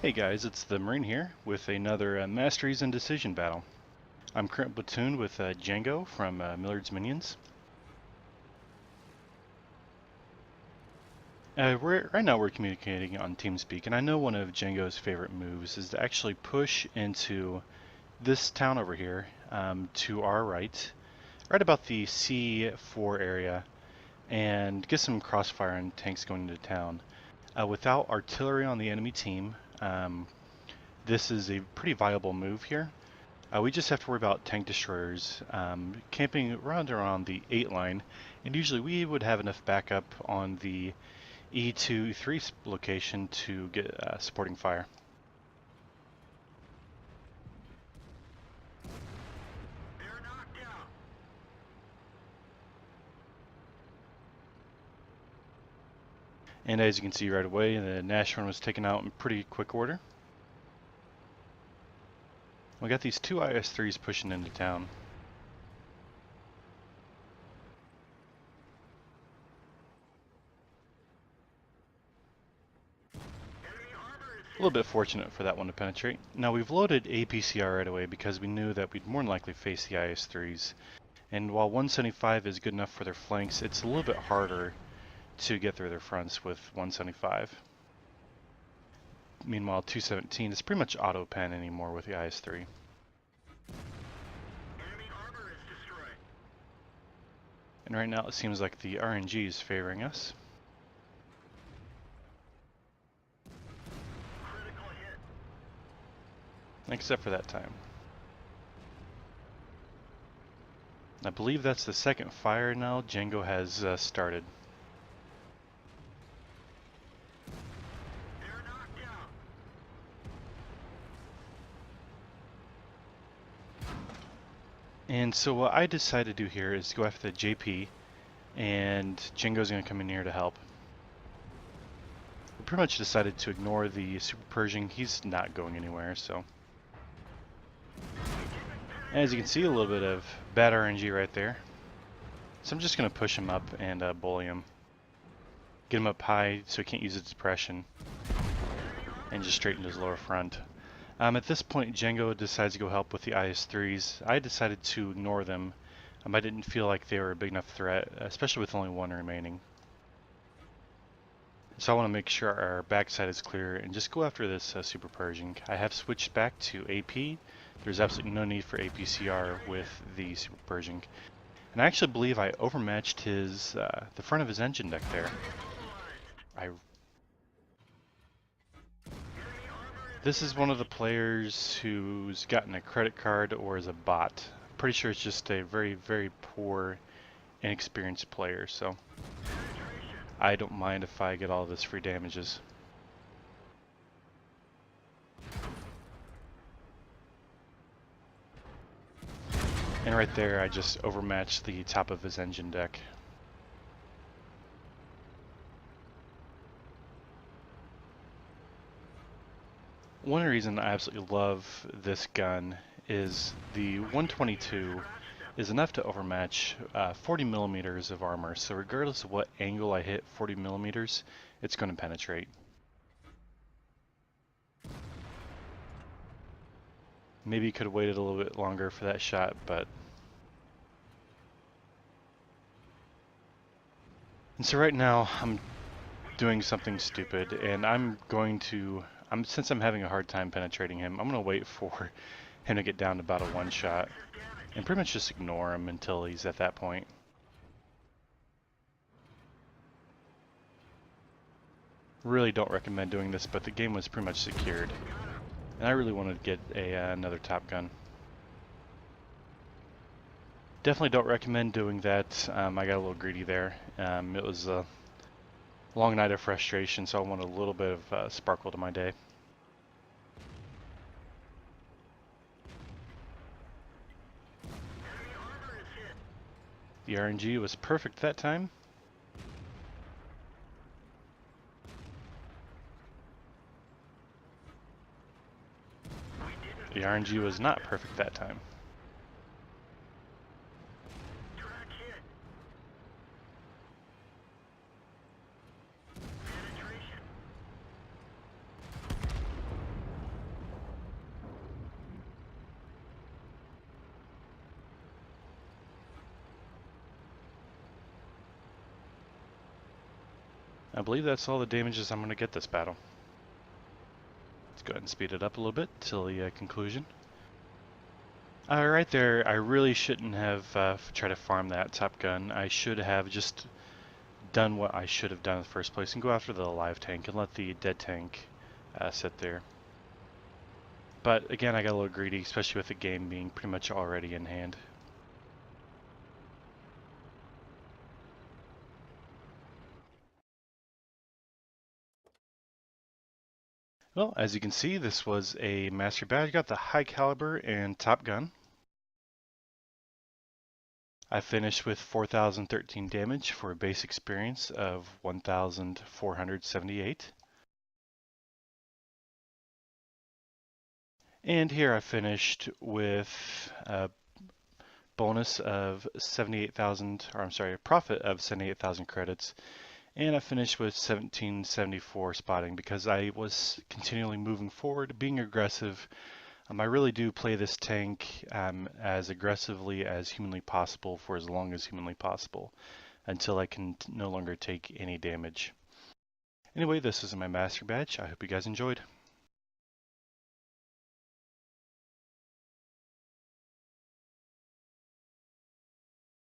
Hey guys, it's the Marine here with another Masteries and Decision battle. I'm currently platooned with Django from Millard's Minions. Right now we're communicating on TeamSpeak, and I know one of Django's favorite moves is to actually push into this town over here to our right about the C4 area, and get some crossfire and tanks going into town. Without artillery on the enemy team, this is a pretty viable move here. We just have to worry about tank destroyers camping around the 8 line, and usually we would have enough backup on the E2, E3 location to get supporting fire. They're knocked out. And as you can see right away, the Nashorn was taken out in pretty quick order. We got these two IS3s pushing into town. A little bit fortunate for that one to penetrate. Now we've loaded APCR right away because we knew that we'd more than likely face the IS3s. And while 175 is good enough for their flanks, it's a little bit harder to get through their fronts with 175. Meanwhile, 217 is pretty much auto pen anymore with the IS3. Enemy armor is destroyed. And right now it seems like the RNG is favoring us. Critical hit. Except for that time. I believe that's the second fire now Django has started. They're knocked out. And so what I decided to do here is go after the JP, and Django's going to come in here to help. We pretty much decided to ignore the Super Pershing. He's not going anywhere, so. As you can see, a little bit of bad RNG right there. So I'm just going to push him up and bully him. Get him up high so he can't use his depression. And just straighten his lower front. At this point, Django decides to go help with the IS-3s. I decided to ignore them. I didn't feel like they were a big enough threat, especially with only one remaining. So I want to make sure our backside is clear and just go after this Super Pershing. I have switched back to AP. There's absolutely no need for APCR with the Super Pershing. And I actually believe I overmatched his the front of his engine deck there. This is one of the players who's gotten a credit card or is a bot. I'm pretty sure it's just a very, very poor, inexperienced player, so I don't mind if I get all this free damages. And right there, I just overmatched the top of his engine deck. One reason I absolutely love this gun is the 122 is enough to overmatch 40 millimeters of armor. So regardless of what angle I hit 40 millimeters, it's going to penetrate. Maybe could have waited a little bit longer for that shot, but. And so right now I'm doing something stupid, and I'm going to. Since I'm having a hard time penetrating him, I'm going to wait for him to get down to about a one shot and pretty much just ignore him until he's at that point. Really don't recommend doing this, but the game was pretty much secured, and I really wanted to get another Top Gun. Definitely don't recommend doing that. I got a little greedy there. It was a long night of frustration, so I wanted a little bit of sparkle to my day. The RNG was perfect that time. The RNG was not perfect that time. I believe that's all the damages I'm going to get this battle. Let's go ahead and speed it up a little bit till the conclusion. Right there, I really shouldn't have tried to farm that Top Gun. I should have just done what I should have done in the first place and go after the live tank and let the dead tank sit there. But again, I got a little greedy, especially with the game being pretty much already in hand. Well, as you can see, this was a Mastery badge. I got the high caliber and Top Gun. I finished with 4,013 damage for a base experience of 1,478. And here I finished with a bonus of 78,000, or I'm sorry, a profit of 78,000 credits. And I finished with 1774 spotting because I was continually moving forward, being aggressive. I really do play this tank as aggressively as humanly possible for as long as humanly possible until I can no longer take any damage. Anyway, this is my master badge. I hope you guys enjoyed.